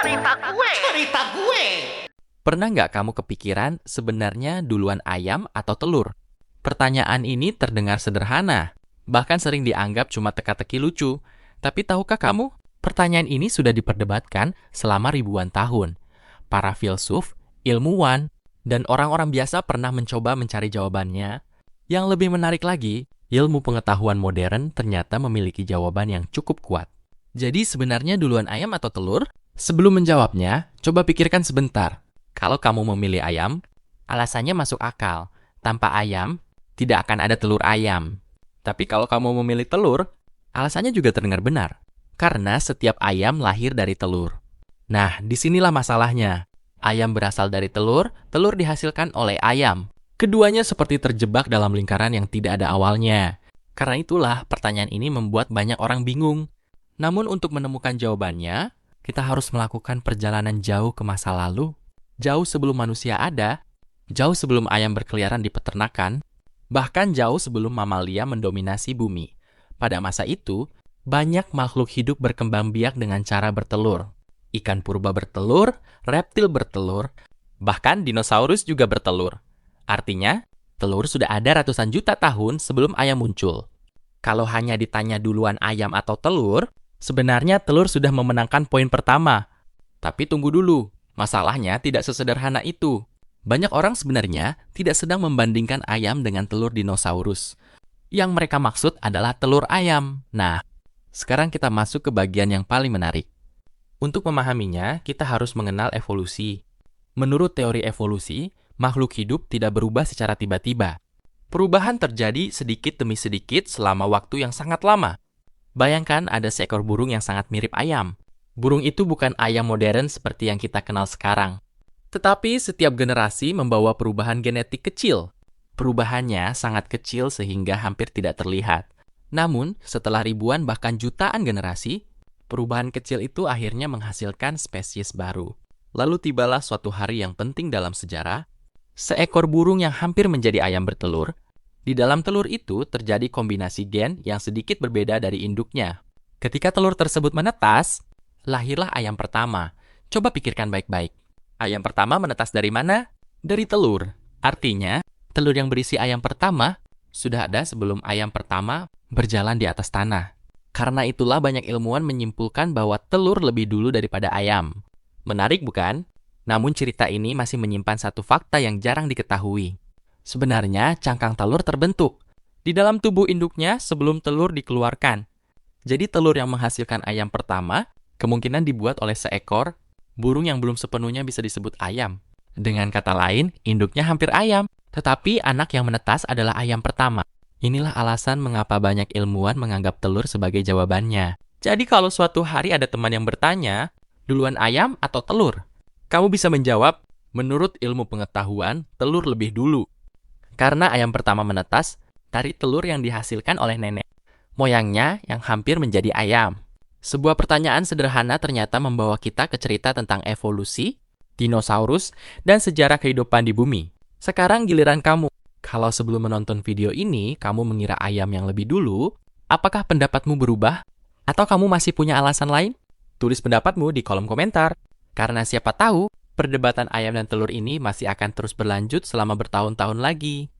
Cerita gue. Pernah nggak kamu kepikiran sebenarnya duluan ayam atau telur? Pertanyaan ini terdengar sederhana, bahkan sering dianggap cuma teka-teki lucu. Tapi tahukah kamu, pertanyaan ini sudah diperdebatkan selama ribuan tahun. Para filsuf, ilmuwan, dan orang-orang biasa pernah mencoba mencari jawabannya. Yang lebih menarik lagi, ilmu pengetahuan modern ternyata memiliki jawaban yang cukup kuat. Jadi sebenarnya duluan ayam atau telur? Sebelum menjawabnya, coba pikirkan sebentar. Kalau kamu memilih ayam, alasannya masuk akal. Tanpa ayam, tidak akan ada telur ayam. Tapi kalau kamu memilih telur, alasannya juga terdengar benar. Karena setiap ayam lahir dari telur. Nah, disinilah masalahnya. Ayam berasal dari telur, telur dihasilkan oleh ayam. Keduanya seperti terjebak dalam lingkaran yang tidak ada awalnya. Karena itulah pertanyaan ini membuat banyak orang bingung. Namun untuk menemukan jawabannya, kita harus melakukan perjalanan jauh ke masa lalu. Jauh sebelum manusia ada, jauh sebelum ayam berkeliaran di peternakan, bahkan jauh sebelum mamalia mendominasi bumi. Pada masa itu, banyak makhluk hidup berkembang biak dengan cara bertelur. Ikan purba bertelur, reptil bertelur, bahkan dinosaurus juga bertelur. Artinya, telur sudah ada ratusan juta tahun sebelum ayam muncul. Kalau hanya ditanya duluan ayam atau telur, sebenarnya telur sudah memenangkan poin pertama. Tapi tunggu dulu. Masalahnya tidak sesederhana itu. Banyak orang sebenarnya tidak sedang membandingkan ayam dengan telur dinosaurus. Yang mereka maksud adalah telur ayam. Nah, sekarang kita masuk ke bagian yang paling menarik. Untuk memahaminya, kita harus mengenal evolusi. Menurut teori evolusi, makhluk hidup tidak berubah secara tiba-tiba. Perubahan terjadi sedikit demi sedikit selama waktu yang sangat lama. Bayangkan ada seekor burung yang sangat mirip ayam. Burung itu bukan ayam modern seperti yang kita kenal sekarang. Tetapi setiap generasi membawa perubahan genetik kecil. Perubahannya sangat kecil sehingga hampir tidak terlihat. Namun, setelah ribuan bahkan jutaan generasi, perubahan kecil itu akhirnya menghasilkan spesies baru. Lalu tibalah suatu hari yang penting dalam sejarah, seekor burung yang hampir menjadi ayam bertelur. Di dalam telur itu terjadi kombinasi gen yang sedikit berbeda dari induknya. Ketika telur tersebut menetas, lahirlah ayam pertama. Coba pikirkan baik-baik. Ayam pertama menetas dari mana? Dari telur. Artinya, telur yang berisi ayam pertama sudah ada sebelum ayam pertama berjalan di atas tanah. Karena itulah banyak ilmuwan menyimpulkan bahwa telur lebih dulu daripada ayam. Menarik bukan? Namun cerita ini masih menyimpan satu fakta yang jarang diketahui. Sebenarnya cangkang telur terbentuk di dalam tubuh induknya sebelum telur dikeluarkan. Jadi telur yang menghasilkan ayam pertama kemungkinan dibuat oleh seekor burung yang belum sepenuhnya bisa disebut ayam. Dengan kata lain, induknya hampir ayam, tetapi anak yang menetas adalah ayam pertama. Inilah alasan mengapa banyak ilmuwan menganggap telur sebagai jawabannya. Jadi kalau suatu hari ada teman yang bertanya, duluan ayam atau telur? Kamu bisa menjawab, menurut ilmu pengetahuan, telur lebih dulu. Karena ayam pertama menetas dari telur yang dihasilkan oleh nenek moyangnya yang hampir menjadi ayam. Sebuah pertanyaan sederhana ternyata membawa kita ke cerita tentang evolusi, dinosaurus, dan sejarah kehidupan di bumi. Sekarang giliran kamu. Kalau sebelum menonton video ini, kamu mengira ayam yang lebih dulu, apakah pendapatmu berubah? Atau kamu masih punya alasan lain? Tulis pendapatmu di kolom komentar. Karena siapa tahu, perdebatan ayam dan telur ini masih akan terus berlanjut selama bertahun-tahun lagi.